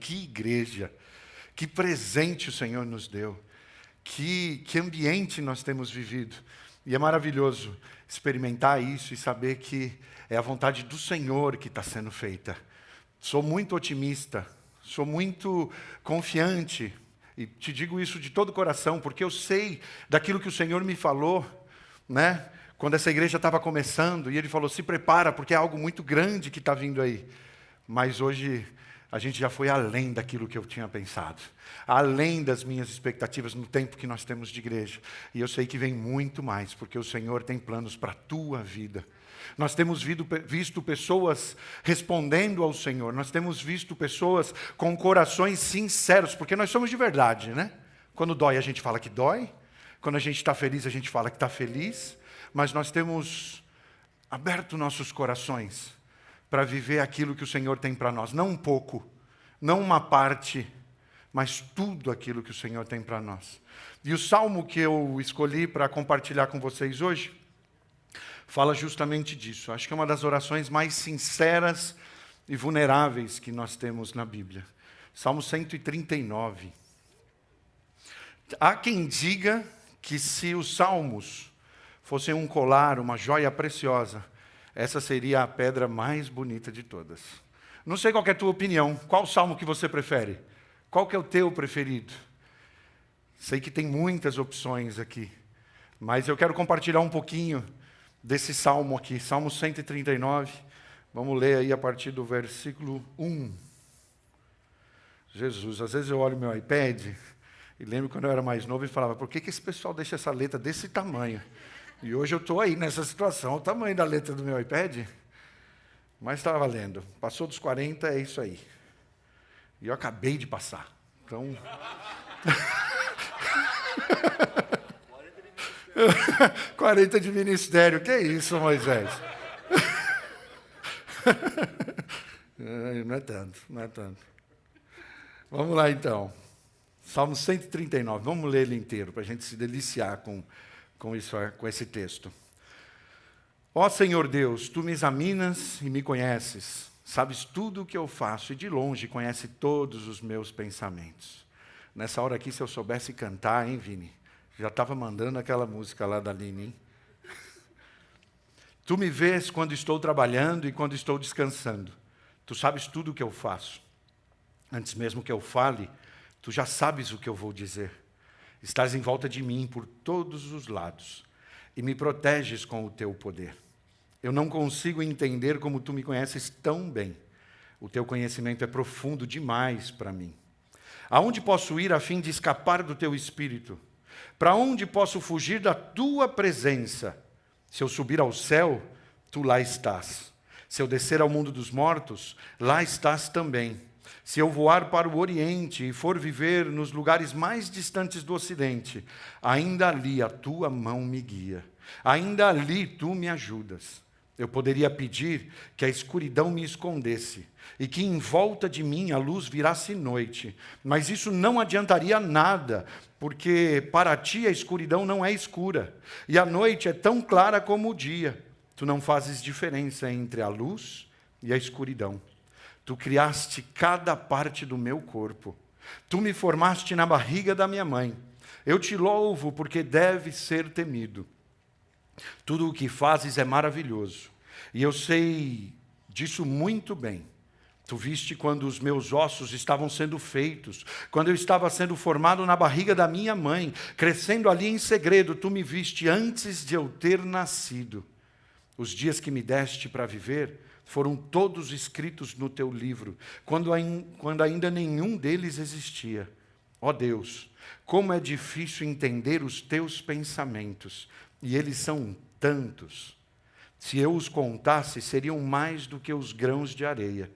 Que igreja, que presente o Senhor nos deu, que ambiente nós temos vivido. E é maravilhoso experimentar isso e saber que é a vontade do Senhor que está sendo feita. Sou muito otimista, sou muito confiante, e te digo isso de todo o coração, porque eu sei daquilo que o Senhor me falou, né? Quando essa igreja estava começando, e Ele falou, se prepara, porque é algo muito grande que está vindo aí. Mas hoje a gente já foi além daquilo que eu tinha pensado, além das minhas expectativas no tempo que nós temos de igreja. E eu sei que vem muito mais, porque o Senhor tem planos para a tua vida. Nós temos visto pessoas respondendo ao Senhor, nós temos visto pessoas com corações sinceros, porque nós somos de verdade, né? Quando dói, a gente fala que dói, quando a gente está feliz, a gente fala que está feliz, mas nós temos aberto nossos corações para viver aquilo que o Senhor tem para nós. Não um pouco, não uma parte, mas tudo aquilo que o Senhor tem para nós. E o salmo que eu escolhi para compartilhar com vocês hoje, fala justamente disso. Acho que é uma das orações mais sinceras e vulneráveis que nós temos na Bíblia. Salmo 139. Há quem diga que se os salmos fossem um colar, uma joia preciosa, essa seria a pedra mais bonita de todas. Não sei qual é a tua opinião. Qual salmo que você prefere? Qual que é o teu preferido? Sei que tem muitas opções aqui, mas eu quero compartilhar um pouquinho desse salmo aqui, Salmo 139. Vamos ler aí a partir do versículo 1. Jesus, às vezes eu olho meu iPad e lembro quando eu era mais novo e falava, por que esse pessoal deixa essa letra desse tamanho? E hoje eu estou aí nessa situação, o tamanho da letra do meu iPad, mas está valendo. Passou dos 40, é isso aí. E eu acabei de passar. Então... 40 de ministério, que isso, Moisés? Não é tanto, não é tanto. Vamos lá então. Salmo 139, vamos ler ele inteiro, para a gente se deliciar com esse texto. Ó Senhor Deus, Tu me examinas e me conheces, sabes tudo o que eu faço e de longe conhece todos os meus pensamentos. Nessa hora aqui, se eu soubesse cantar, hein, Vini? Já estava mandando aquela música lá da Aline, hein? Tu me vês quando estou trabalhando e quando estou descansando. Tu sabes tudo o que eu faço. Antes mesmo que eu fale, Tu já sabes o que eu vou dizer. Estás em volta de mim por todos os lados e me proteges com o Teu poder. Eu não consigo entender como Tu me conheces tão bem. O Teu conhecimento é profundo demais para mim. Aonde posso ir a fim de escapar do Teu Espírito? Para onde posso fugir da Tua presença? Se eu subir ao céu, Tu lá estás. Se eu descer ao mundo dos mortos, lá estás também. Se eu voar para o Oriente e for viver nos lugares mais distantes do Ocidente, ainda ali a Tua mão me guia. Ainda ali Tu me ajudas. Eu poderia pedir que a escuridão me escondesse e que em volta de mim a luz virasse noite, mas isso não adiantaria nada, porque para Ti a escuridão não é escura e a noite é tão clara como o dia. Tu não fazes diferença entre a luz e a escuridão. Tu criaste cada parte do meu corpo. Tu me formaste na barriga da minha mãe. Eu Te louvo porque deve ser temido. Tudo o que fazes é maravilhoso. E eu sei disso muito bem. Tu viste quando os meus ossos estavam sendo feitos, quando eu estava sendo formado na barriga da minha mãe, crescendo ali em segredo, Tu me viste antes de eu ter nascido. Os dias que me deste para viver foram todos escritos no Teu livro, quando ainda nenhum deles existia. Ó Deus, como é difícil entender os Teus pensamentos, e eles são tantos. Se eu os contasse, seriam mais do que os grãos de areia.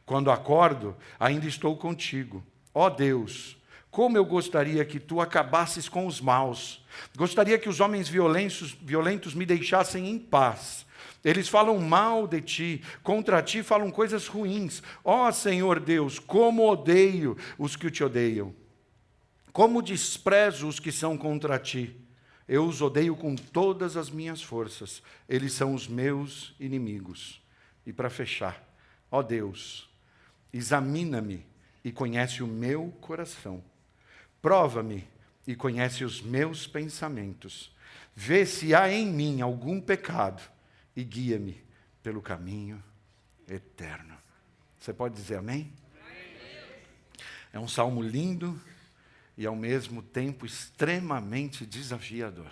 Quando acordo, ainda estou contigo. Ó Deus, como eu gostaria que Tu acabasses com os maus. Gostaria que os homens violentos me deixassem em paz. Eles falam mal de Ti, contra Ti falam coisas ruins. Ó Senhor Deus, como odeio os que Te odeiam. Como desprezo os que são contra Ti. Eu os odeio com todas as minhas forças. Eles são os meus inimigos. E para fechar, ó Deus, examina-me e conhece o meu coração. Prova-me e conhece os meus pensamentos. Vê se há em mim algum pecado e guia-me pelo caminho eterno. Você pode dizer amém? É um salmo lindo e ao mesmo tempo extremamente desafiador.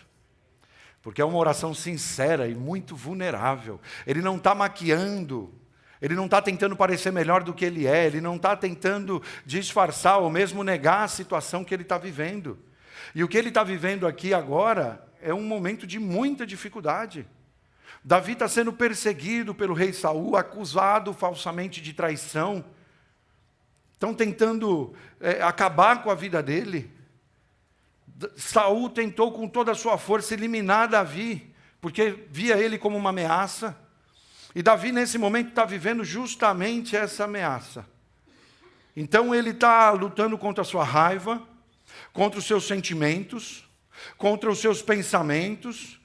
Porque é uma oração sincera e muito vulnerável. Ele não está maquiando, ele não está tentando parecer melhor do que ele é, ele não está tentando disfarçar ou mesmo negar a situação que ele está vivendo. E o que ele está vivendo aqui agora é um momento de muita dificuldade. Davi está sendo perseguido pelo rei Saul, acusado falsamente de traição. Estão tentando acabar com a vida dele. Saul tentou com toda a sua força eliminar Davi, porque via ele como uma ameaça. E Davi, nesse momento, está vivendo justamente essa ameaça. Então, ele está lutando contra a sua raiva, contra os seus sentimentos, contra os seus pensamentos,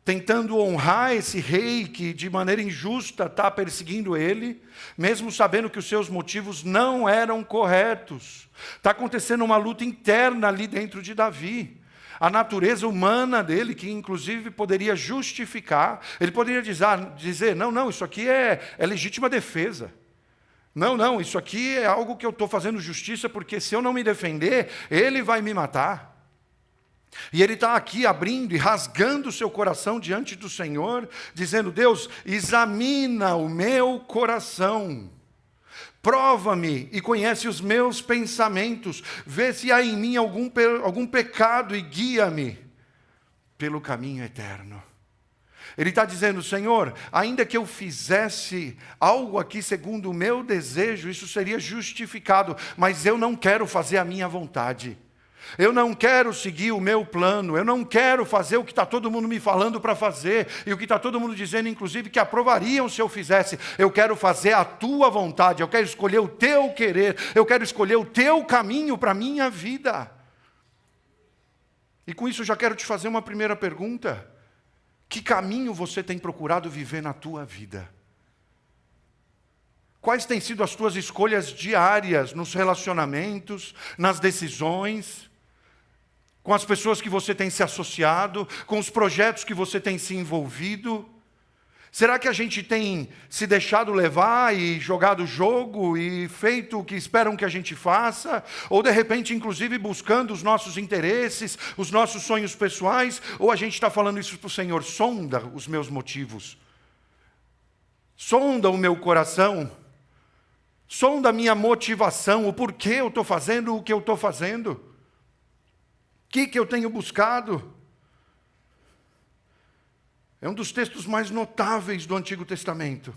tentando honrar esse rei que, de maneira injusta, está perseguindo ele, mesmo sabendo que os seus motivos não eram corretos. Está acontecendo uma luta interna ali dentro de Davi. A natureza humana dele, que inclusive poderia justificar, ele poderia dizer, não, isso aqui é legítima defesa. Não, isso aqui é algo que eu estou fazendo justiça, porque se eu não me defender, ele vai me matar. E ele está aqui abrindo e rasgando o seu coração diante do Senhor, dizendo, Deus, examina o meu coração, prova-me e conhece os meus pensamentos, vê se há em mim algum pecado e guia-me pelo caminho eterno. Ele está dizendo, Senhor, ainda que eu fizesse algo aqui segundo o meu desejo, isso seria justificado, mas eu não quero fazer a minha vontade. Eu não quero seguir o meu plano, eu não quero fazer o que está todo mundo me falando para fazer, e o que está todo mundo dizendo, inclusive, que aprovariam se eu fizesse. Eu quero fazer a tua vontade, eu quero escolher o teu querer, eu quero escolher o teu caminho para a minha vida. E com isso eu já quero te fazer uma primeira pergunta. Que caminho você tem procurado viver na tua vida? Quais têm sido as tuas escolhas diárias nos relacionamentos, nas decisões, com as pessoas que você tem se associado, com os projetos que você tem se envolvido? Será que a gente tem se deixado levar e jogado o jogo e feito o que esperam que a gente faça? Ou de repente, inclusive, buscando os nossos interesses, os nossos sonhos pessoais? Ou a gente está falando isso para o Senhor? Sonda os meus motivos. Sonda o meu coração. Sonda a minha motivação, o porquê eu estou fazendo o que eu estou fazendo. O que eu tenho buscado? É um dos textos mais notáveis do Antigo Testamento.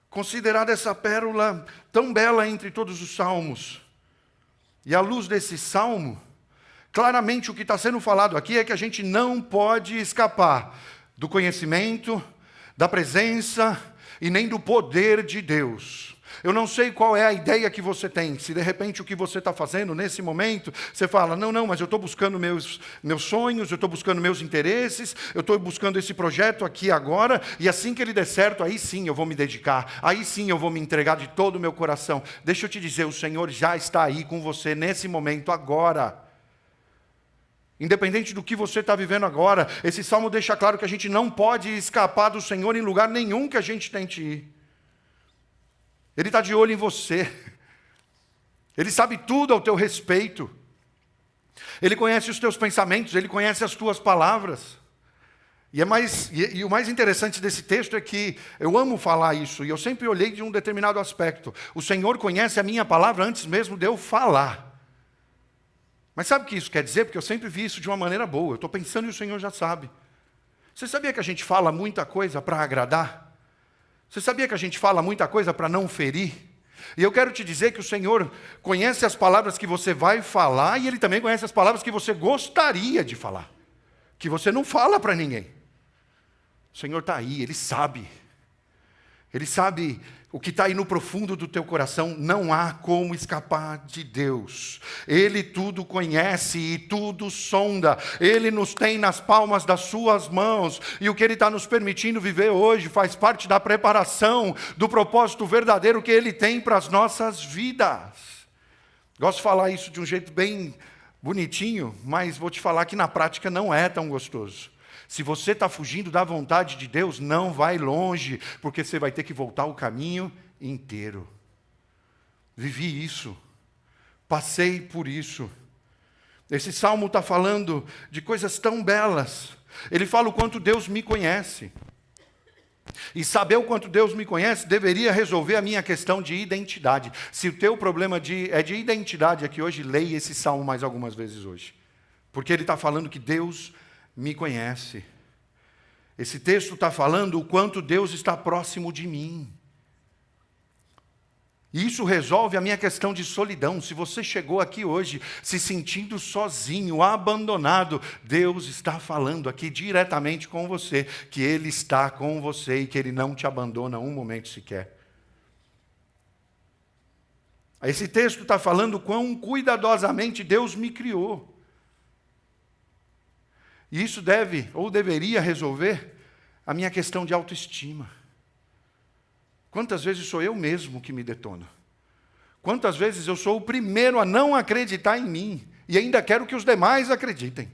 Considerada essa pérola tão bela entre todos os salmos. E à luz desse salmo, claramente o que está sendo falado aqui é que a gente não pode escapar do conhecimento, da presença e nem do poder de Deus. Eu não sei qual é a ideia que você tem. Se de repente o que você está fazendo nesse momento, você fala, não, mas eu estou buscando meus sonhos, eu estou buscando meus interesses, eu estou buscando esse projeto aqui agora, e assim que ele der certo, aí sim eu vou me dedicar, aí sim eu vou me entregar de todo o meu coração. Deixa eu te dizer, o Senhor já está aí com você nesse momento agora. Independente do que você está vivendo agora, esse salmo deixa claro que a gente não pode escapar do Senhor em lugar nenhum que a gente tente ir. Ele está de olho em você. Ele sabe tudo ao teu respeito. Ele conhece os teus pensamentos, ele conhece as tuas palavras. E o mais interessante desse texto é que eu amo falar isso, e eu sempre olhei de um determinado aspecto. O Senhor conhece a minha palavra antes mesmo de eu falar. Mas sabe o que isso quer dizer? Porque eu sempre vi isso de uma maneira boa. Eu estou pensando e o Senhor já sabe. Você sabia que a gente fala muita coisa para agradar? Você sabia que a gente fala muita coisa para não ferir? E eu quero te dizer que o Senhor conhece as palavras que você vai falar e Ele também conhece as palavras que você gostaria de falar, que você não fala para ninguém. O Senhor está aí, Ele sabe. Ele sabe o que está aí no profundo do teu coração. Não há como escapar de Deus. Ele tudo conhece e tudo sonda. Ele nos tem nas palmas das suas mãos. E o que Ele está nos permitindo viver hoje faz parte da preparação do propósito verdadeiro que Ele tem para as nossas vidas. Gosto de falar isso de um jeito bem bonitinho, mas vou te falar que na prática não é tão gostoso. Se você está fugindo da vontade de Deus, não vai longe, porque você vai ter que voltar o caminho inteiro. Vivi isso, passei por isso. Esse salmo está falando de coisas tão belas. Ele fala o quanto Deus me conhece. E saber o quanto Deus me conhece deveria resolver a minha questão de identidade. Se o teu problema é de identidade aqui hoje, leia esse salmo mais algumas vezes hoje. Porque ele está falando que Deus me conhece. Esse texto está falando o quanto Deus está próximo de mim. E isso resolve a minha questão de solidão. Se você chegou aqui hoje se sentindo sozinho, abandonado, Deus está falando aqui diretamente com você, que Ele está com você e que Ele não te abandona um momento sequer. Esse texto está falando quão cuidadosamente Deus me criou. E isso deve, ou deveria resolver, a minha questão de autoestima. Quantas vezes sou eu mesmo que me detono? Quantas vezes eu sou o primeiro a não acreditar em mim e ainda quero que os demais acreditem?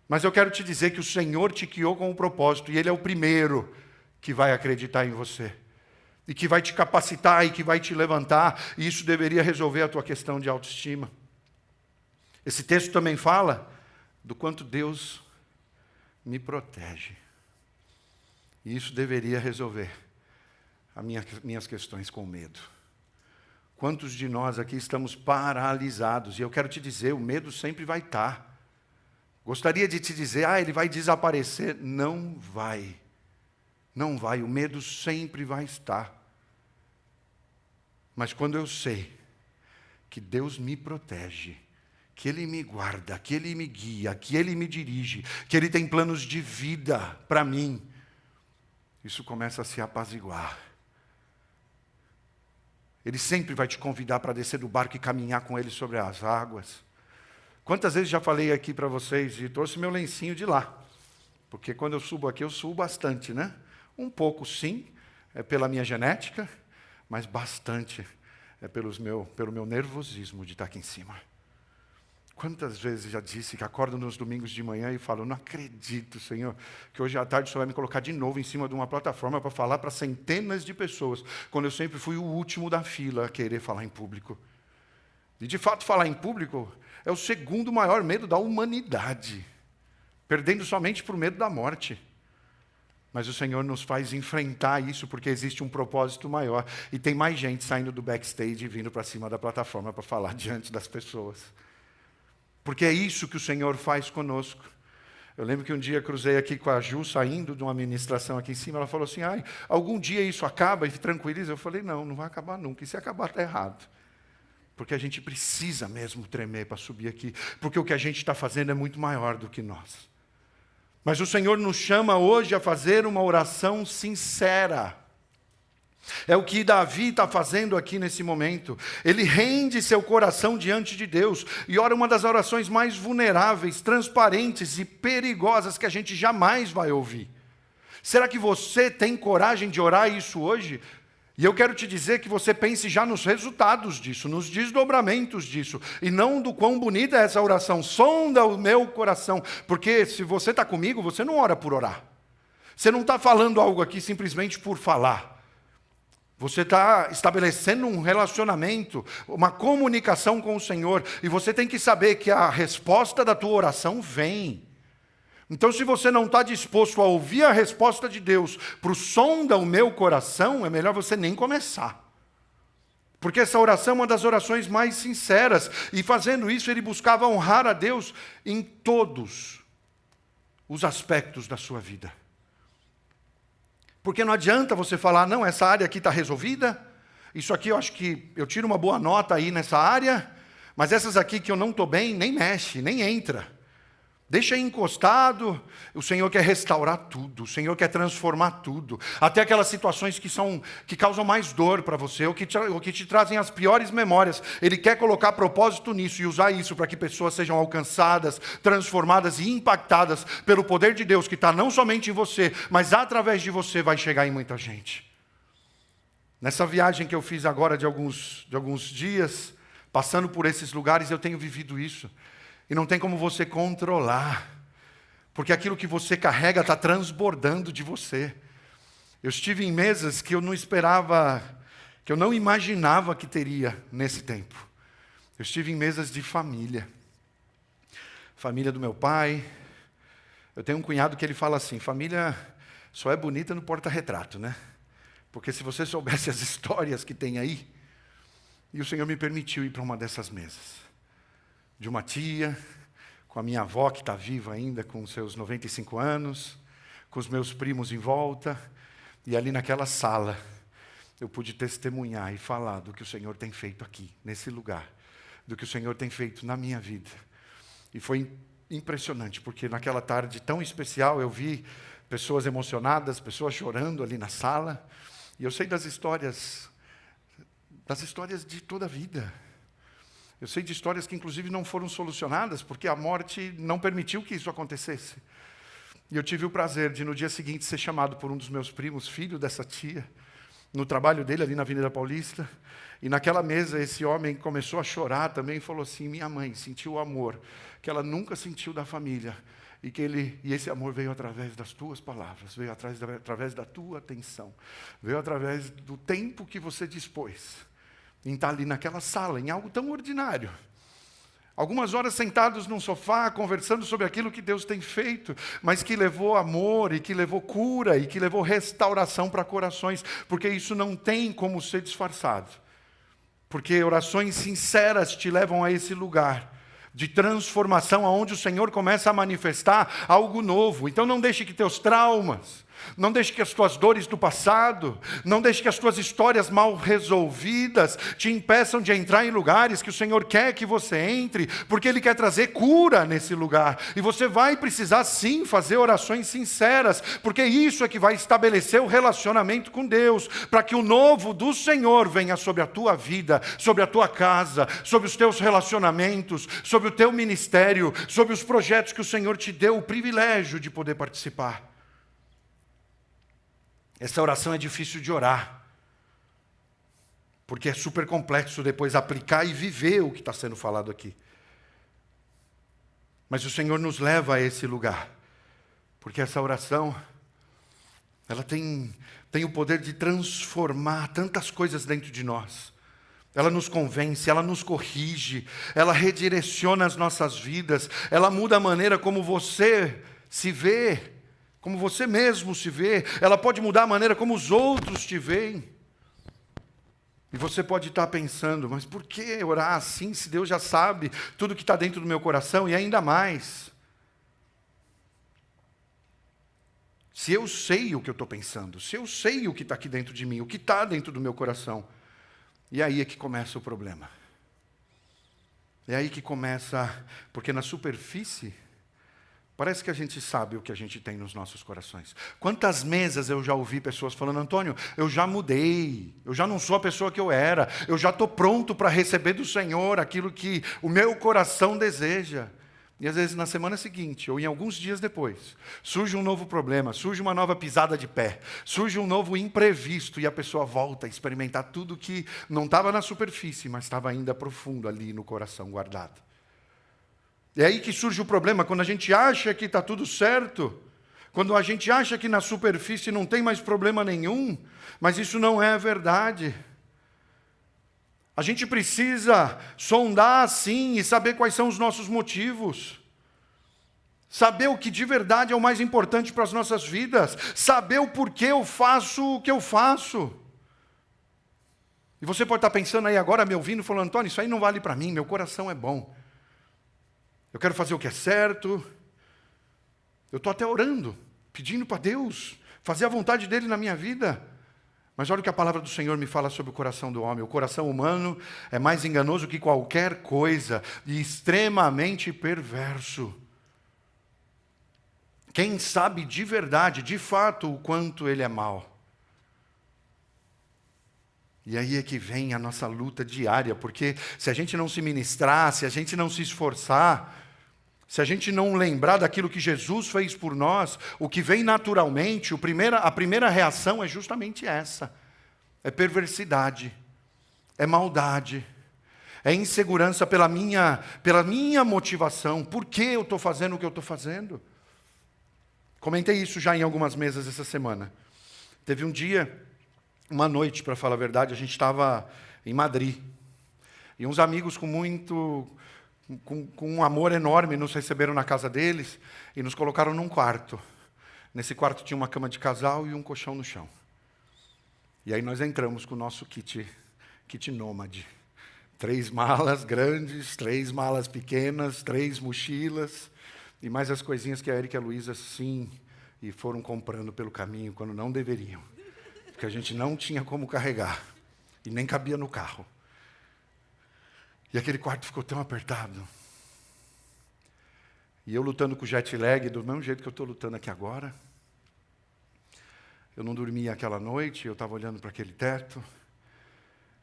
Mas eu quero te dizer que o Senhor te criou com um propósito e Ele é o primeiro que vai acreditar em você. E que vai te capacitar e que vai te levantar. E isso deveria resolver a tua questão de autoestima. Esse texto também fala do quanto Deus me protege. E isso deveria resolver as minhas questões com medo. Quantos de nós aqui estamos paralisados? E eu quero te dizer, o medo sempre vai estar. Gostaria de te dizer, ele vai desaparecer. Não vai. Não vai, o medo sempre vai estar. Mas quando eu sei que Deus me protege, que Ele me guarda, que Ele me guia, que Ele me dirige, que Ele tem planos de vida para mim, isso começa a se apaziguar. Ele sempre vai te convidar para descer do barco e caminhar com Ele sobre as águas. Quantas vezes já falei aqui para vocês e trouxe meu lencinho de lá. Porque quando eu subo aqui, eu subo bastante, né? Um pouco sim, é pela minha genética, mas bastante é pelo meu nervosismo de estar aqui em cima. Quantas vezes já disse que acordo nos domingos de manhã e falo, não acredito, Senhor, que hoje à tarde o Senhor vai me colocar de novo em cima de uma plataforma para falar para centenas de pessoas, quando eu sempre fui o último da fila a querer falar em público. E de fato falar em público é o segundo maior medo da humanidade, perdendo somente por medo da morte. Mas o Senhor nos faz enfrentar isso porque existe um propósito maior. E tem mais gente saindo do backstage e vindo para cima da plataforma para falar diante das pessoas. Porque é isso que o Senhor faz conosco. Eu lembro que um dia cruzei aqui com a Ju, saindo de uma ministração aqui em cima, ela falou assim, algum dia isso acaba e tranquiliza? Eu falei, não vai acabar nunca, e se acabar está errado. Porque a gente precisa mesmo tremer para subir aqui, porque o que a gente está fazendo é muito maior do que nós. Mas o Senhor nos chama hoje a fazer uma oração sincera. É o que Davi está fazendo aqui nesse momento. Ele rende seu coração diante de Deus e ora uma das orações mais vulneráveis, transparentes e perigosas que a gente jamais vai ouvir. Será que você tem coragem de orar isso hoje? E eu quero te dizer que você pense já nos resultados disso, nos desdobramentos disso, e não do quão bonita é essa oração. Sonda o meu coração, porque se você está comigo, você não ora por orar. Você não está falando algo aqui simplesmente por falar. Você está estabelecendo um relacionamento, uma comunicação com o Senhor, e você tem que saber que a resposta da tua oração vem. Então, se você não está disposto a ouvir a resposta de Deus para o som do meu coração, é melhor você nem começar. Porque essa oração é uma das orações mais sinceras, e fazendo isso, ele buscava honrar a Deus em todos os aspectos da sua vida. Porque não adianta você falar, não, essa área aqui está resolvida, isso aqui eu acho que eu tiro uma boa nota aí nessa área, mas essas aqui que eu não estou bem, nem mexe, nem entra. Deixa aí encostado, o Senhor quer restaurar tudo, o Senhor quer transformar tudo, até aquelas situações que causam mais dor para você, ou que te trazem as piores memórias. Ele quer colocar propósito nisso e usar isso para que pessoas sejam alcançadas, transformadas e impactadas pelo poder de Deus que está não somente em você, mas através de você vai chegar em muita gente. Nessa viagem que eu fiz agora de alguns dias, passando por esses lugares, eu tenho vivido isso. E não tem como você controlar, porque aquilo que você carrega está transbordando de você. Eu estive em mesas que eu não esperava, que eu não imaginava que teria nesse tempo. Eu estive em mesas de família. Família do meu pai. Eu tenho um cunhado que ele fala assim, família só é bonita no porta-retrato, né? Porque se você soubesse as histórias que tem aí, e o Senhor me permitiu ir para uma dessas mesas. De uma tia, com a minha avó que está viva ainda, com seus 95 anos, com os meus primos em volta, e ali naquela sala, eu pude testemunhar e falar do que o Senhor tem feito aqui, nesse lugar, do que o Senhor tem feito na minha vida. E foi impressionante, porque naquela tarde tão especial, eu vi pessoas emocionadas, pessoas chorando ali na sala, e eu sei das histórias de toda a vida. Eu sei de histórias que inclusive não foram solucionadas, porque a morte não permitiu que isso acontecesse. E eu tive o prazer de no dia seguinte ser chamado por um dos meus primos, filho dessa tia, no trabalho dele ali na Avenida Paulista, e naquela mesa esse homem começou a chorar também e falou assim, minha mãe sentiu o amor que ela nunca sentiu da família, e esse amor veio através das tuas palavras, veio através da tua atenção, veio através do tempo que você dispôs em estar ali naquela sala, em algo tão ordinário. Algumas horas sentados num sofá, conversando sobre aquilo que Deus tem feito, mas que levou amor, e que levou cura, e que levou restauração para corações, porque isso não tem como ser disfarçado. Porque orações sinceras te levam a esse lugar de transformação, aonde o Senhor começa a manifestar algo novo. Então não deixe que teus traumas, não deixe que as tuas dores do passado, não deixe que as tuas histórias mal resolvidas te impeçam de entrar em lugares que o Senhor quer que você entre, porque Ele quer trazer cura nesse lugar. E você vai precisar sim fazer orações sinceras, porque isso é que vai estabelecer o relacionamento com Deus, para que o novo do Senhor venha sobre a tua vida, sobre a tua casa, sobre os teus relacionamentos, sobre o teu ministério, sobre os projetos que o Senhor te deu o privilégio de poder participar. Essa oração é difícil de orar, porque é super complexo depois aplicar e viver o que está sendo falado aqui. Mas o Senhor nos leva a esse lugar, porque essa oração, ela tem o poder de transformar tantas coisas dentro de nós. Ela nos convence, ela nos corrige, ela redireciona as nossas vidas, ela muda a maneira como você se vê, como você mesmo se vê, ela pode mudar a maneira como os outros te veem. E você pode estar pensando, mas por que orar assim, se Deus já sabe tudo que está dentro do meu coração, e ainda mais, se eu sei o que eu estou pensando, se eu sei o que está aqui dentro de mim, o que está dentro do meu coração, e aí é que começa o problema. É aí que começa, porque na superfície, parece que a gente sabe o que a gente tem nos nossos corações. Quantas mesas eu já ouvi pessoas falando, Antônio, eu já mudei, eu já não sou a pessoa que eu era, eu já estou pronto para receber do Senhor aquilo que o meu coração deseja. E às vezes na semana seguinte, ou em alguns dias depois, surge um novo problema, surge uma nova pisada de pé, surge um novo imprevisto, e a pessoa volta a experimentar tudo que não estava na superfície, mas estava ainda profundo ali no coração guardado. É aí que surge o problema, quando a gente acha que está tudo certo, quando a gente acha que na superfície não tem mais problema nenhum, mas isso não é verdade. A gente precisa sondar sim e saber quais são os nossos motivos. Saber o que de verdade é o mais importante para as nossas vidas. Saber o porquê eu faço o que eu faço. E você pode estar pensando aí agora, me ouvindo, falando, Antônio, isso aí não vale para mim, meu coração é bom. Eu quero fazer o que é certo. Eu estou até orando, pedindo para Deus fazer a vontade dEle na minha vida. Mas olha o que a palavra do Senhor me fala sobre o coração do homem. O coração humano é mais enganoso que qualquer coisa e extremamente perverso. Quem sabe de verdade, de fato, o quanto ele é mau? E aí é que vem a nossa luta diária, porque se a gente não se ministrar, se a gente não se esforçar, se a gente não lembrar daquilo que Jesus fez por nós, o que vem naturalmente, a primeira reação é justamente essa. É perversidade, é maldade, É insegurança pela minha motivação. Por que eu estou fazendo o que eu estou fazendo? Comentei isso já em algumas mesas essa semana. Teve um dia, uma noite, para falar a verdade, a gente estava em Madrid. E uns amigos com um amor enorme nos receberam na casa deles e nos colocaram num quarto. Nesse quarto tinha uma cama de casal e um colchão no chão. E aí nós entramos com o nosso kit nômade. 3 malas grandes, 3 malas pequenas, 3 mochilas, e mais as coisinhas que a Erika e a Luísa, sim, e foram comprando pelo caminho, quando não deveriam. Porque a gente não tinha como carregar, e nem cabia no carro. E aquele quarto ficou tão apertado. E eu lutando com o jet lag, do mesmo jeito que eu estou lutando aqui agora. Eu não dormia aquela noite, eu estava olhando para aquele teto.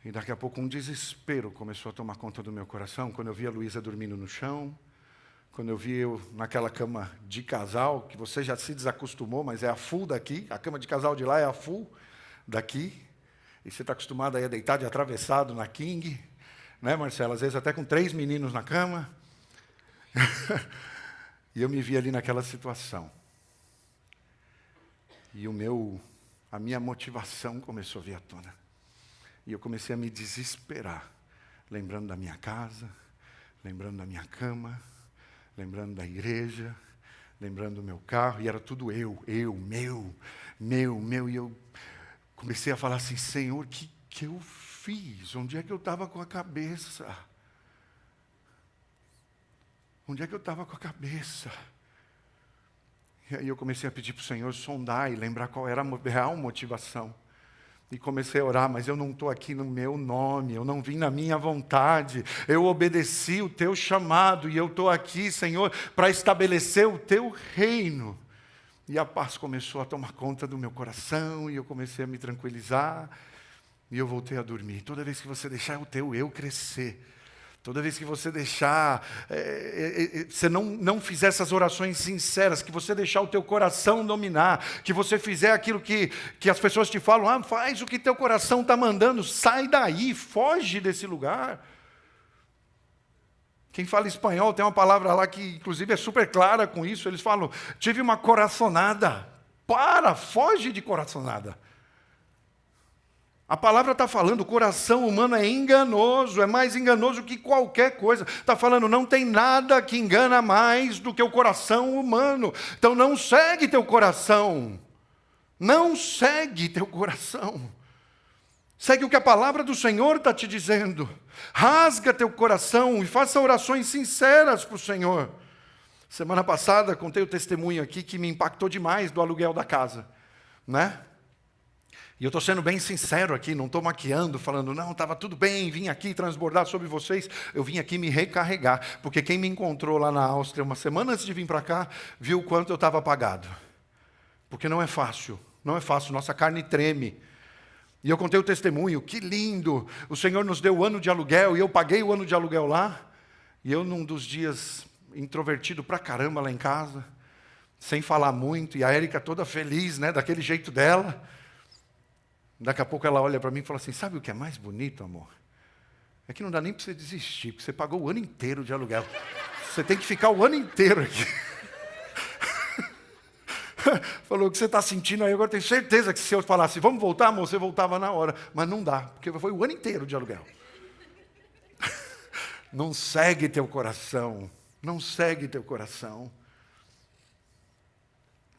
E daqui a pouco um desespero começou a tomar conta do meu coração, quando eu vi a Luísa dormindo no chão, quando eu vi eu naquela cama de casal, que você já se desacostumou, mas é a full daqui, a cama de casal de lá é a full daqui, e você está acostumado aí a deitar de atravessado na King, né, Marcelo? Às vezes até com 3 meninos na cama. E eu me vi ali naquela situação. E a minha motivação começou a vir à tona. E eu comecei a me desesperar, lembrando da minha casa, lembrando da minha cama, lembrando da igreja, lembrando do meu carro, e era tudo meu. E eu comecei a falar assim, Senhor, o que eu fiz? Onde é que eu estava com a cabeça? Onde é que eu estava com a cabeça? E aí eu comecei a pedir para o Senhor sondar e lembrar qual era a real motivação. E comecei a orar, mas eu não estou aqui no meu nome, eu não vim na minha vontade, eu obedeci o teu chamado e eu estou aqui, Senhor, para estabelecer o teu reino. E a paz começou a tomar conta do meu coração e eu comecei a me tranquilizar e eu voltei a dormir. Toda vez que você deixar o teu eu crescer, toda vez que você deixar, você não fizer essas orações sinceras, que você deixar o teu coração dominar, que você fizer aquilo que as pessoas te falam, faz o que teu coração está mandando, sai daí, foge desse lugar. Quem fala espanhol tem uma palavra lá que inclusive é super clara com isso, eles falam, tive uma coraçonada. Foge de coraçonada. A palavra está falando, o coração humano é enganoso, é mais enganoso que qualquer coisa. Está falando, não tem nada que engana mais do que o coração humano. Então não segue teu coração. Não segue teu coração. Segue o que a palavra do Senhor está te dizendo. Rasga teu coração e faça orações sinceras para o Senhor. Semana passada contei o testemunho aqui que me impactou demais do aluguel da casa, né? E eu estou sendo bem sincero aqui, não estou maquiando, falando, não, estava tudo bem, vim aqui transbordar sobre vocês. Eu vim aqui me recarregar, porque quem me encontrou lá na Áustria, uma semana antes de vir para cá, viu o quanto eu estava apagado. Porque não é fácil, nossa carne treme. E eu contei o testemunho, que lindo, o Senhor nos deu o ano de aluguel, e eu paguei o ano de aluguel lá, e eu num dos dias, introvertido pra caramba lá em casa, sem falar muito, e a Érica toda feliz, né, daquele jeito dela. Daqui a pouco ela olha para mim e fala assim, sabe o que é mais bonito, amor? É que não dá nem para você desistir, porque você pagou o ano inteiro de aluguel. Você tem que ficar o ano inteiro aqui. Falou, o que você está sentindo aí, agora tenho certeza que se eu falasse, vamos voltar, amor, você voltava na hora. Mas não dá, porque foi o ano inteiro de aluguel. Não segue teu coração, não segue teu coração.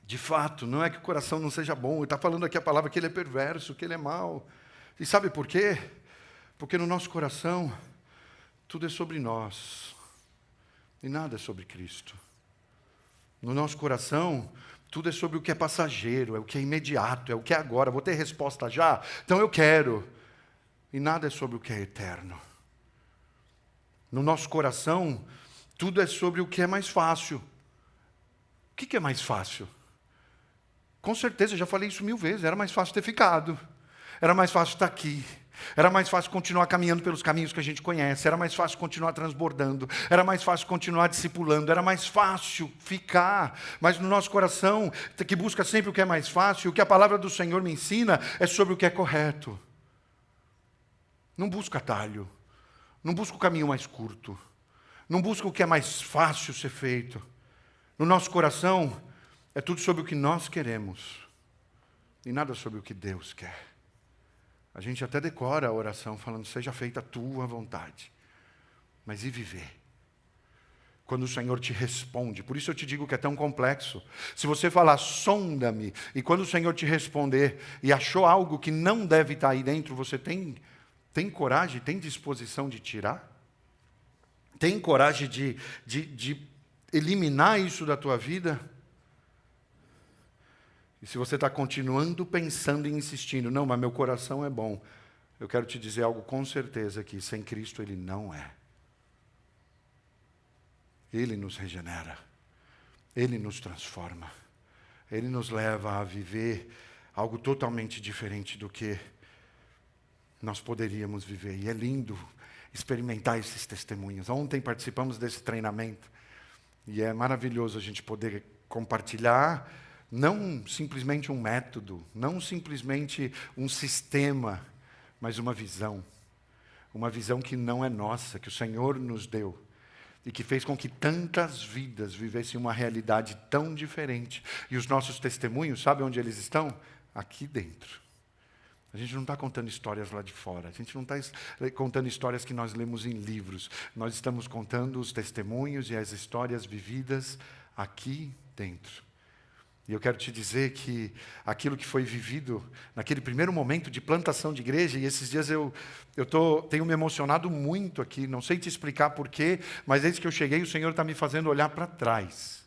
De fato, não é que o coração não seja bom, ele está falando aqui a palavra que ele é perverso, que ele é mau. E sabe por quê? Porque no nosso coração, tudo é sobre nós, e nada é sobre Cristo. No nosso coração, tudo é sobre o que é passageiro, é o que é imediato, é o que é agora. Vou ter resposta já? Então eu quero. E nada é sobre o que é eterno. No nosso coração, tudo é sobre o que é mais fácil. O que é mais fácil? Com certeza, eu já falei isso 1000 vezes, era mais fácil ter ficado. Era mais fácil estar aqui. Era mais fácil continuar caminhando pelos caminhos que a gente conhece. Era mais fácil continuar transbordando. Era mais fácil continuar discipulando. Era mais fácil ficar. Mas no nosso coração, que busca sempre o que é mais fácil, o que a palavra do Senhor me ensina é sobre o que é correto. Não busca atalho. Não busca o caminho mais curto. Não busca o que é mais fácil ser feito. No nosso coração, é tudo sobre o que nós queremos. E nada sobre o que Deus quer. A gente até decora a oração falando, seja feita a tua vontade. Mas e viver? Quando o Senhor te responde. Por isso eu te digo que é tão complexo. Se você falar, sonda-me, e quando o Senhor te responder e achou algo que não deve estar aí dentro, você tem coragem, tem disposição de tirar? Tem coragem de eliminar isso da tua vida? E se você está continuando pensando e insistindo, não, mas meu coração é bom, eu quero te dizer algo com certeza aqui, sem Cristo ele não é. Ele nos regenera, Ele nos transforma, Ele nos leva a viver algo totalmente diferente do que nós poderíamos viver. E é lindo experimentar esses testemunhos. Ontem participamos desse treinamento e é maravilhoso a gente poder compartilhar não simplesmente um método, não simplesmente um sistema, mas uma visão que não é nossa, que o Senhor nos deu. E que fez com que tantas vidas vivessem uma realidade tão diferente. E os nossos testemunhos, sabe onde eles estão? Aqui dentro. A gente não está contando histórias lá de fora. A gente não está contando histórias que nós lemos em livros. Nós estamos contando os testemunhos e as histórias vividas aqui dentro. E eu quero te dizer que aquilo que foi vivido naquele primeiro momento de plantação de igreja, e esses dias tenho me emocionado muito aqui, não sei te explicar porquê, mas desde que eu cheguei o Senhor está me fazendo olhar para trás.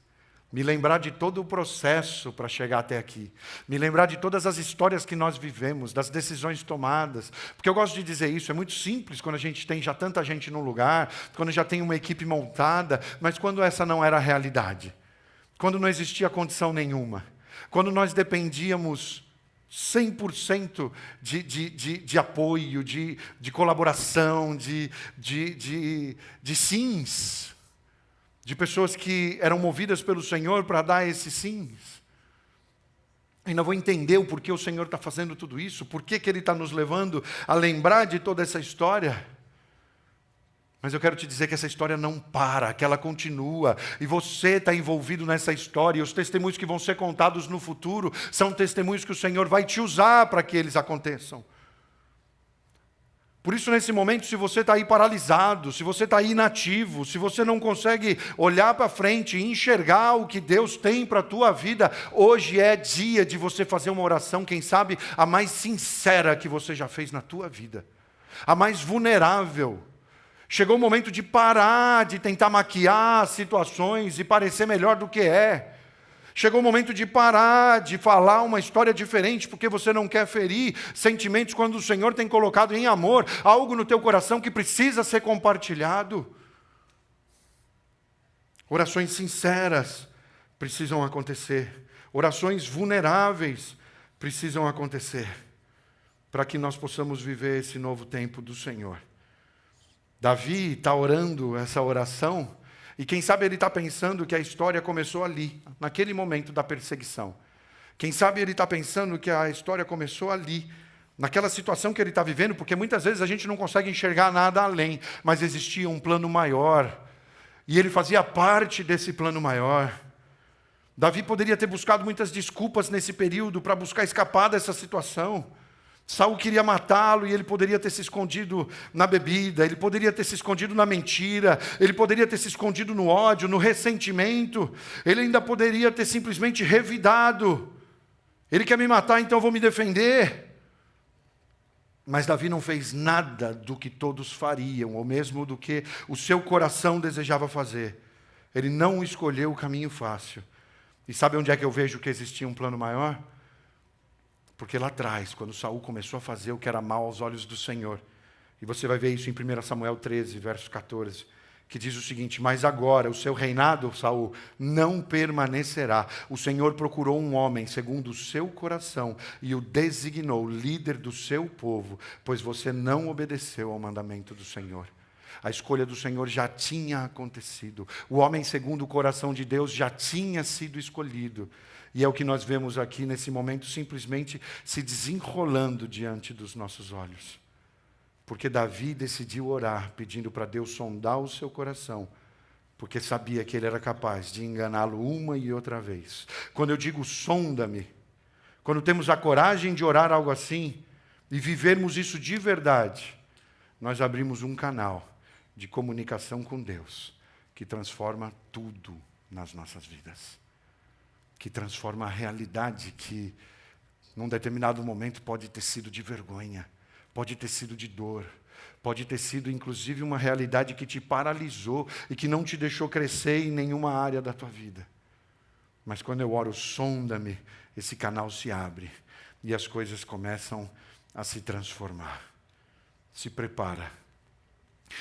Me lembrar de todo o processo para chegar até aqui. Me lembrar de todas as histórias que nós vivemos, das decisões tomadas. Porque eu gosto de dizer isso, é muito simples quando a gente tem já tanta gente no lugar, quando já tem uma equipe montada, mas quando essa não era a realidade. Quando não existia condição nenhuma, quando nós dependíamos 100% de apoio, de colaboração, de sims, de pessoas que eram movidas pelo Senhor para dar esses sims. Ainda vou entender o porquê o Senhor está fazendo tudo isso, por que Ele está nos levando a lembrar de toda essa história. Mas eu quero te dizer que essa história não para, que ela continua. E você está envolvido nessa história. E os testemunhos que vão ser contados no futuro são testemunhos que o Senhor vai te usar para que eles aconteçam. Por isso, nesse momento, se você está aí paralisado, se você está aí inativo, se você não consegue olhar para frente e enxergar o que Deus tem para a tua vida, hoje é dia de você fazer uma oração, quem sabe, a mais sincera que você já fez na tua vida. A mais vulnerável. Chegou o momento de parar de tentar maquiar situações e parecer melhor do que é. Chegou o momento de parar de falar uma história diferente, porque você não quer ferir sentimentos quando o Senhor tem colocado em amor algo no teu coração que precisa ser compartilhado. Orações sinceras precisam acontecer. Orações vulneráveis precisam acontecer para que nós possamos viver esse novo tempo do Senhor. Davi está orando essa oração, e quem sabe ele está pensando que a história começou ali, naquele momento da perseguição. Quem sabe ele está pensando que a história começou ali, naquela situação que ele está vivendo, porque muitas vezes a gente não consegue enxergar nada além, mas existia um plano maior, e ele fazia parte desse plano maior. Davi poderia ter buscado muitas desculpas nesse período para buscar escapar dessa situação. Saul queria matá-lo e ele poderia ter se escondido na bebida, ele poderia ter se escondido na mentira, ele poderia ter se escondido no ódio, no ressentimento, ele ainda poderia ter simplesmente revidado. Ele quer me matar, então eu vou me defender. Mas Davi não fez nada do que todos fariam, ou mesmo do que o seu coração desejava fazer. Ele não escolheu o caminho fácil. E sabe onde é que eu vejo que existia um plano maior? Porque lá atrás, quando Saul começou a fazer o que era mal aos olhos do Senhor, e você vai ver isso em 1 Samuel 13, verso 14, que diz o seguinte: mas agora o seu reinado, Saul, não permanecerá. O Senhor procurou um homem segundo o seu coração e o designou líder do seu povo, pois você não obedeceu ao mandamento do Senhor. A escolha do Senhor já tinha acontecido. O homem segundo o coração de Deus já tinha sido escolhido. E é o que nós vemos aqui nesse momento, simplesmente se desenrolando diante dos nossos olhos. Porque Davi decidiu orar, pedindo para Deus sondar o seu coração, porque sabia que ele era capaz de enganá-lo uma e outra vez. Quando eu digo sonda-me, quando temos a coragem de orar algo assim, e vivermos isso de verdade, nós abrimos um canal de comunicação com Deus, que transforma tudo nas nossas vidas. Que transforma a realidade que, num determinado momento, pode ter sido de vergonha, pode ter sido de dor, pode ter sido, inclusive, uma realidade que te paralisou e que não te deixou crescer em nenhuma área da tua vida. Mas quando eu oro, sonda-me, esse canal se abre e as coisas começam a se transformar. Se prepara.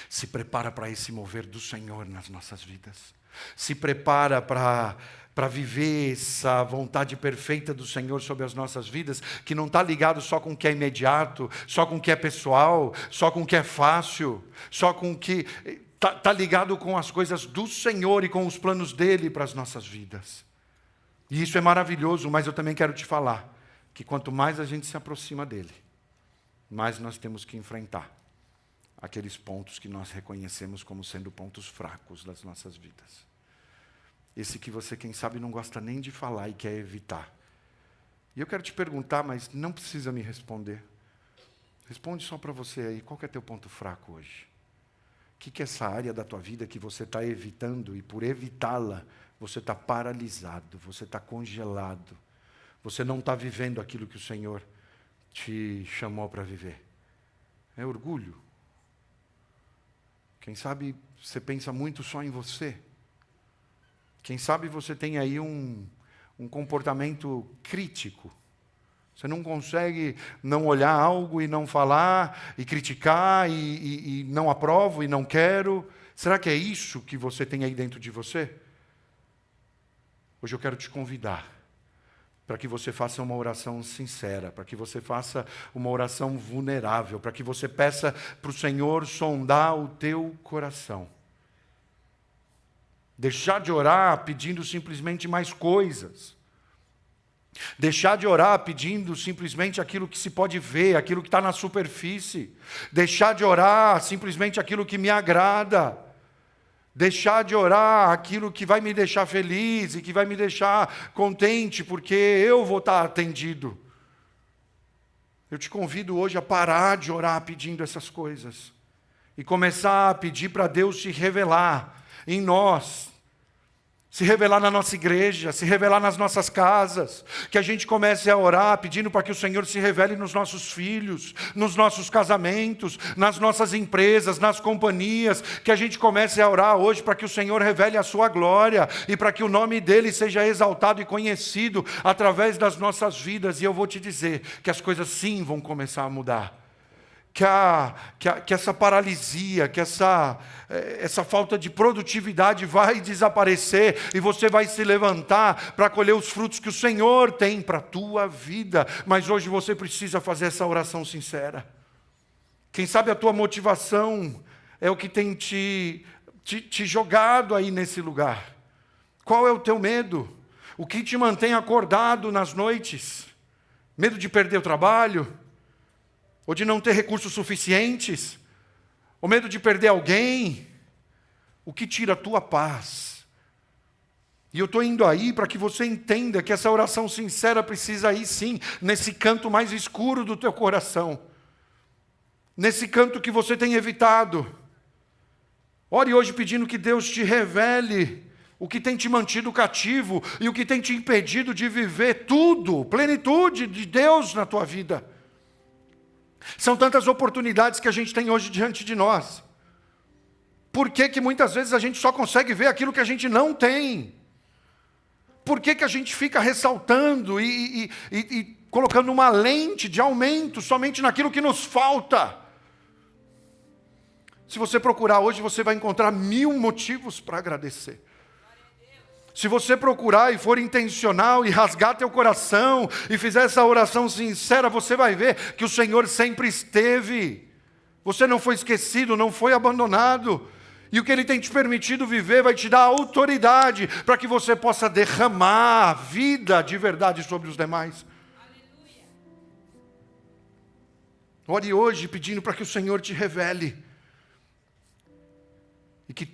Se prepara para esse mover do Senhor nas nossas vidas. Se prepara para viver essa vontade perfeita do Senhor sobre as nossas vidas, que não está ligado só com o que é imediato, só com o que é pessoal, só com o que é fácil, só com o que... Está ligado com as coisas do Senhor e com os planos dEle para as nossas vidas. E isso é maravilhoso, mas eu também quero te falar que quanto mais a gente se aproxima dEle, mais nós temos que enfrentar aqueles pontos que nós reconhecemos como sendo pontos fracos das nossas vidas. Esse que você, quem sabe, não gosta nem de falar e quer evitar. E eu quero te perguntar, mas não precisa me responder. Responde só para você aí, qual que é teu ponto fraco hoje? O que é essa área da tua vida que você está evitando e por evitá-la, você está paralisado, você está congelado, você não está vivendo aquilo que o Senhor te chamou para viver? É orgulho? Quem sabe você pensa muito só em você? Quem sabe você tem aí um comportamento crítico? Você não consegue não olhar algo e não falar, e criticar, e não aprovo e não quero? Será que é isso que você tem aí dentro de você? Hoje eu quero te convidar para que você faça uma oração sincera, para que você faça uma oração vulnerável, para que você peça para o Senhor sondar o teu coração. Deixar de orar pedindo simplesmente mais coisas. Deixar de orar pedindo simplesmente aquilo que se pode ver, aquilo que está na superfície. Deixar de orar simplesmente aquilo que me agrada. Deixar de orar aquilo que vai me deixar feliz e que vai me deixar contente, porque eu vou estar atendido. Eu te convido hoje a parar de orar pedindo essas coisas e começar a pedir para Deus se revelar em nós, se revelar na nossa igreja, se revelar nas nossas casas, que a gente comece a orar pedindo para que o Senhor se revele nos nossos filhos, nos nossos casamentos, nas nossas empresas, nas companhias, que a gente comece a orar hoje para que o Senhor revele a sua glória e para que o nome dEle seja exaltado e conhecido através das nossas vidas. E eu vou te dizer que as coisas sim vão começar a mudar. Que essa paralisia, que essa falta de produtividade vai desaparecer e você vai se levantar para colher os frutos que o Senhor tem para a tua vida. Mas hoje você precisa fazer essa oração sincera. Quem sabe a tua motivação é o que tem te jogado aí nesse lugar. Qual é o teu medo? O que te mantém acordado nas noites? Medo de perder o trabalho? Ou de não ter recursos suficientes? Ou medo de perder alguém? O que tira a tua paz? E eu estou indo aí para que você entenda que essa oração sincera precisa ir sim, nesse canto mais escuro do teu coração. Nesse canto que você tem evitado. Ore hoje pedindo que Deus te revele o que tem te mantido cativo e o que tem te impedido de viver tudo, plenitude de Deus na tua vida. São tantas oportunidades que a gente tem hoje diante de nós. Por que muitas vezes a gente só consegue ver aquilo que a gente não tem? Por que a gente fica ressaltando e colocando uma lente de aumento somente naquilo que nos falta? Se você procurar hoje, você vai encontrar 1000 motivos para agradecer. Se você procurar e for intencional e rasgar teu coração e fizer essa oração sincera, você vai ver que o Senhor sempre esteve. Você não foi esquecido, não foi abandonado. E o que Ele tem te permitido viver vai te dar autoridade para que você possa derramar vida de verdade sobre os demais. Ore hoje pedindo para que o Senhor te revele. E que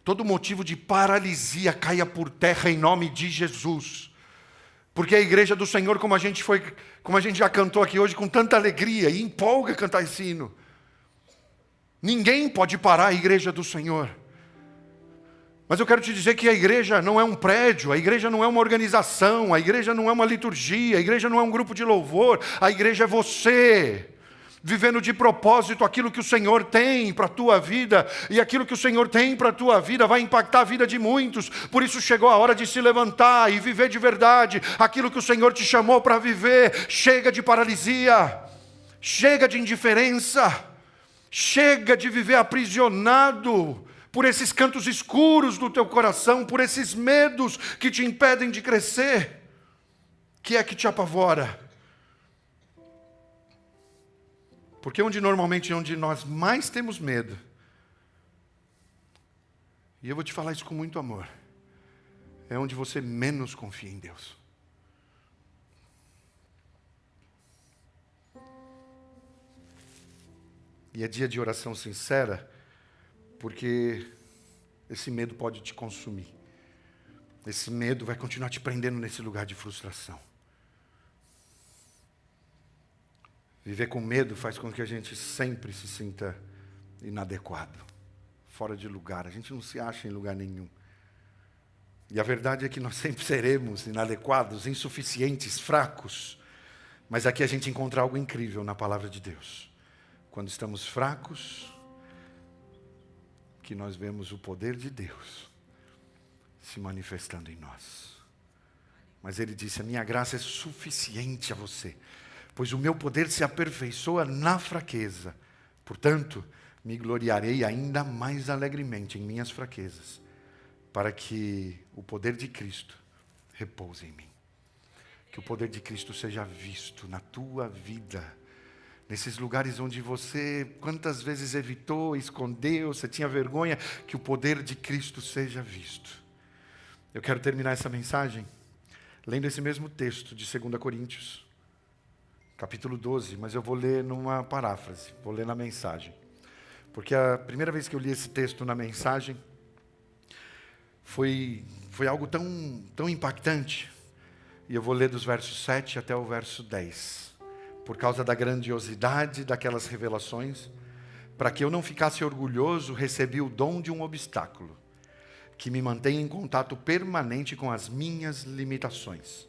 todo motivo de paralisia caia por terra em nome de Jesus. Porque a igreja do Senhor, como a gente já cantou aqui hoje com tanta alegria, e empolga cantar esse hino. Ninguém pode parar a igreja do Senhor. Mas eu quero te dizer que a igreja não é um prédio, a igreja não é uma organização, a igreja não é uma liturgia, a igreja não é um grupo de louvor, a igreja é você, vivendo de propósito aquilo que o Senhor tem para a tua vida, e aquilo que o Senhor tem para a tua vida vai impactar a vida de muitos. Por isso chegou a hora de se levantar e viver de verdade aquilo que o Senhor te chamou para viver. Chega de paralisia, chega de indiferença, chega de viver aprisionado por esses cantos escuros do teu coração, por esses medos que te impedem de crescer. O que é que te apavora? Porque onde nós mais temos medo, e eu vou te falar isso com muito amor, é onde você menos confia em Deus. E é dia de oração sincera, porque esse medo pode te consumir. Esse medo vai continuar te prendendo nesse lugar de frustração. Viver com medo faz com que a gente sempre se sinta inadequado, fora de lugar. A gente não se acha em lugar nenhum. E a verdade é que nós sempre seremos inadequados, insuficientes, fracos. Mas aqui a gente encontra algo incrível na palavra de Deus. Quando estamos fracos, que nós vemos o poder de Deus se manifestando em nós. Mas ele disse: a minha graça é suficiente a você, pois o meu poder se aperfeiçoa na fraqueza. Portanto, me gloriarei ainda mais alegremente em minhas fraquezas, para que o poder de Cristo repouse em mim. Que o poder de Cristo seja visto na tua vida, nesses lugares onde você quantas vezes evitou, escondeu, você tinha vergonha, que o poder de Cristo seja visto. Eu quero terminar essa mensagem lendo esse mesmo texto de 2 Coríntios, capítulo 12, mas eu vou ler numa paráfrase, vou ler na mensagem. Porque a primeira vez que eu li esse texto na mensagem, foi algo tão impactante. E eu vou ler dos versos 7 até o verso 10. Por causa da grandiosidade daquelas revelações, para que eu não ficasse orgulhoso, recebi o dom de um obstáculo, que me mantém em contato permanente com as minhas limitações.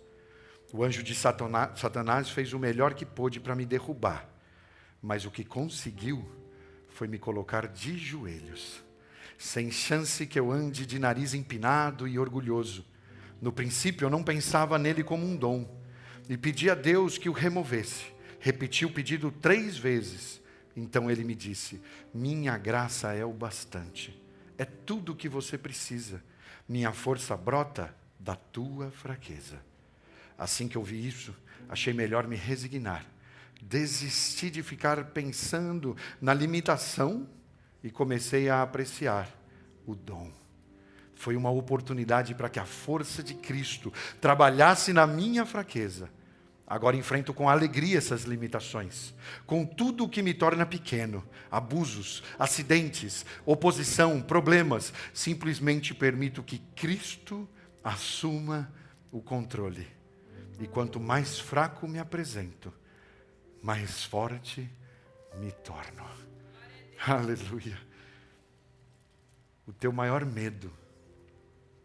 O anjo de Satanás fez o melhor que pôde para me derrubar, mas o que conseguiu foi me colocar de joelhos, sem chance que eu ande de nariz empinado e orgulhoso. No princípio eu não pensava nele como um dom, e pedi a Deus que o removesse. Repeti o pedido 3 vezes. Então ele me disse: minha graça é o bastante. É tudo o que você precisa. Minha força brota da tua fraqueza. Assim que eu vi isso, achei melhor me resignar. Desisti de ficar pensando na limitação e comecei a apreciar o dom. Foi uma oportunidade para que a força de Cristo trabalhasse na minha fraqueza. Agora enfrento com alegria essas limitações, com tudo o que me torna pequeno, abusos, acidentes, oposição, problemas. Simplesmente permito que Cristo assuma o controle. E quanto mais fraco me apresento, mais forte me torno. Aleluia. O teu maior medo,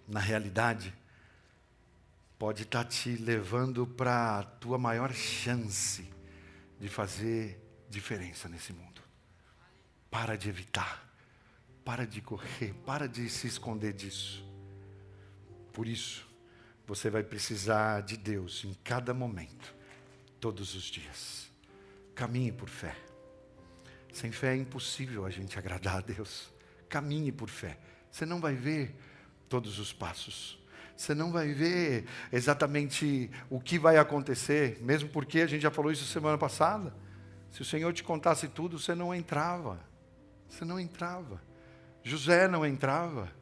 na realidade, pode estar te levando para a tua maior chance de fazer diferença nesse mundo. Para de evitar, para de correr, para de se esconder disso. Por isso, você vai precisar de Deus em cada momento, todos os dias. Caminhe por fé. Sem fé é impossível a gente agradar a Deus. Caminhe por fé. Você não vai ver todos os passos. Você não vai ver exatamente o que vai acontecer, mesmo porque a gente já falou isso semana passada. Se o Senhor te contasse tudo, você não entrava. Você não entrava. José não entrava.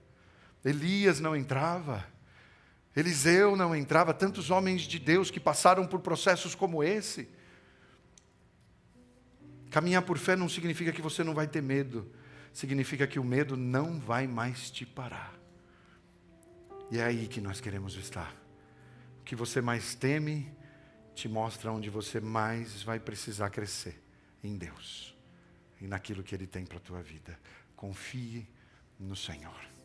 Elias não entrava. Eliseu não entrava. Tantos homens de Deus que passaram por processos como esse. Caminhar por fé não significa que você não vai ter medo. Significa que o medo não vai mais te parar. E é aí que nós queremos estar. O que você mais teme te mostra onde você mais vai precisar crescer. Em Deus. E naquilo que Ele tem para a tua vida. Confie no Senhor.